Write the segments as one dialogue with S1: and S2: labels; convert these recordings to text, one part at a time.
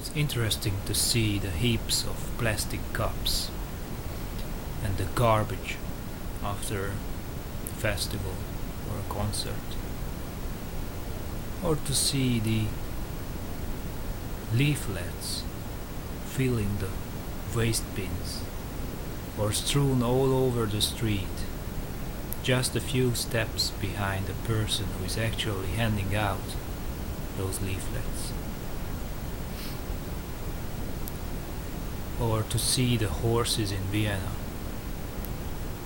S1: It's interesting to see the heaps of plastic cups and the garbage after a festival or a concert, or to see the leaflets filling the waste bins or strewn all over the street, just a few steps behind the person who is actually handing out those leaflets. Or to see the horses in Vienna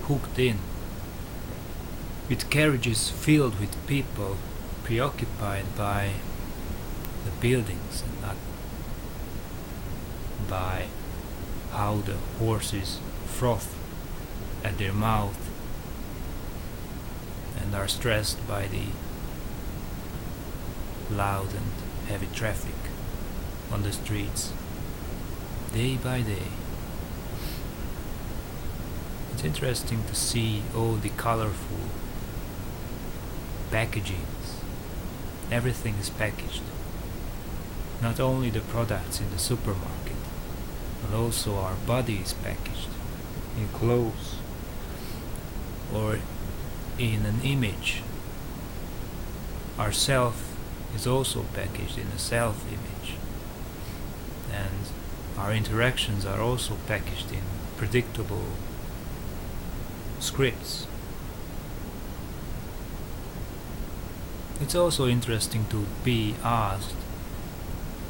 S1: hooked in with carriages filled with people preoccupied by the buildings and not by how the horses froth at their mouth and are stressed by the loud and heavy traffic on the streets day by day. It's interesting to see all the colorful packagings. Everything is packaged. Not only the products in the supermarket, but also our body is packaged in clothes or in an image. Our self is also packaged in a self-image, and our interactions are also packaged in predictable scripts. It's also interesting to be asked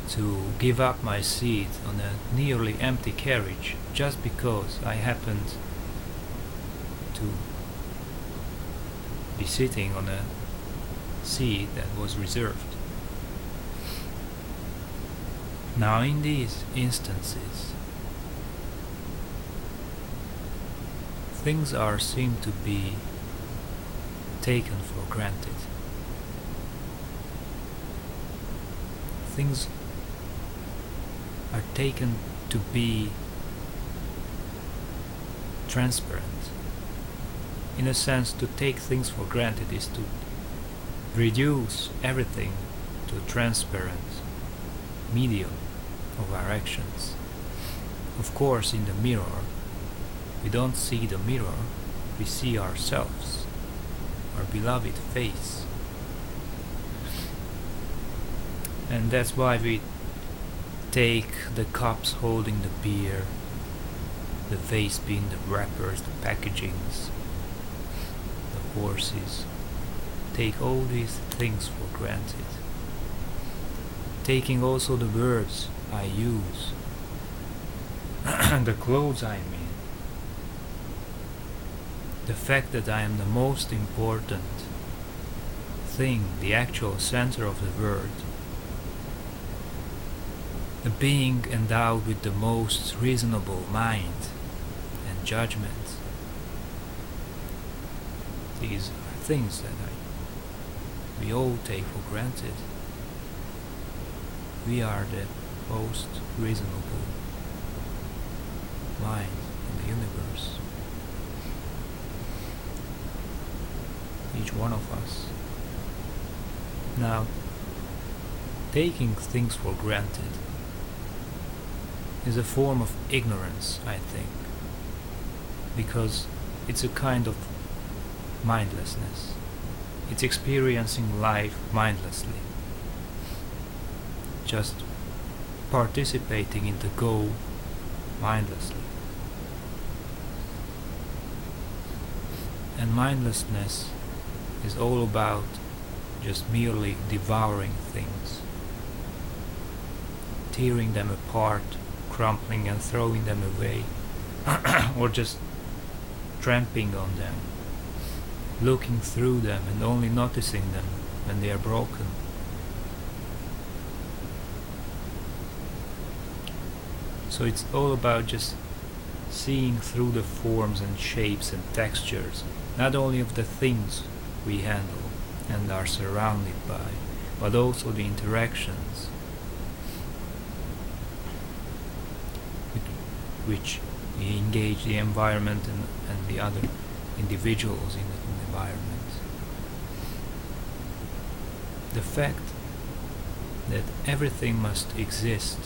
S1: to give up my seat on a nearly empty carriage just because I happened to be sitting on a seat that was reserved. Now, in these instances, things are seen to be taken for granted. Things are taken to be transparent. In a sense, to take things for granted is to reduce everything to a transparent medium of our actions. Of course, in the mirror, we don't see the mirror, we see ourselves, our beloved face. And that's why we take the cups holding the beer, the vase bin, the wrappers, the packagings, the horses. Take all these things for granted. Taking also the words I use, the clothes I'm in, the fact that I am the most important thing, the actual center of the world, the being endowed with the most reasonable mind and judgment. These are things that we all take for granted. We are the most reasonable mind in the universe. Each one of us. Now, taking things for granted is a form of ignorance, I think, because it's a kind of mindlessness. It's experiencing life mindlessly, just participating in the go mindlessly. And mindlessness is all about just merely devouring things, tearing them apart, crumpling and throwing them away, or just tramping on them, looking through them and only noticing them when they are broken. So it's all about just seeing through the forms and shapes and textures, not only of the things we handle and are surrounded by, but also the interactions with which we engage the environment and the other individuals in the environment. The fact that everything must exist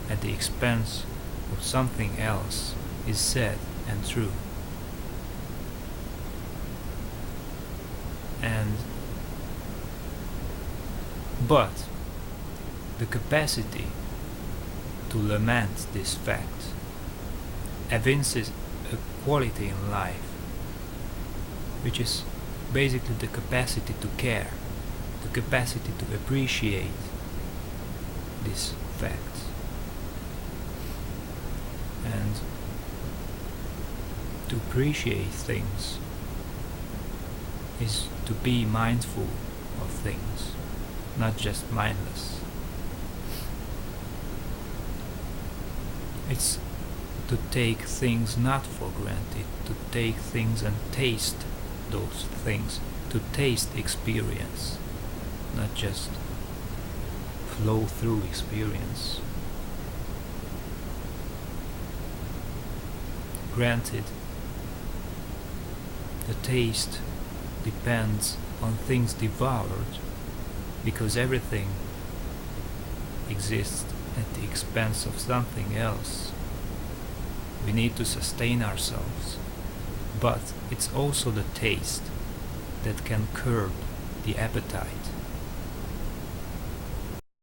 S1: at the expense of something else is sad and true. But the capacity to lament this fact evinces a quality in life, which is basically the capacity to care, the capacity to appreciate these facts, and to appreciate things is to be mindful of things, not just mindless. It's to take things not for granted, to take things and taste those things, to taste experience, not just flow through experience. Granted, the taste depends on things devoured, because everything exists at the expense of something else. We need to sustain ourselves, but it's also the taste that can curb the appetite.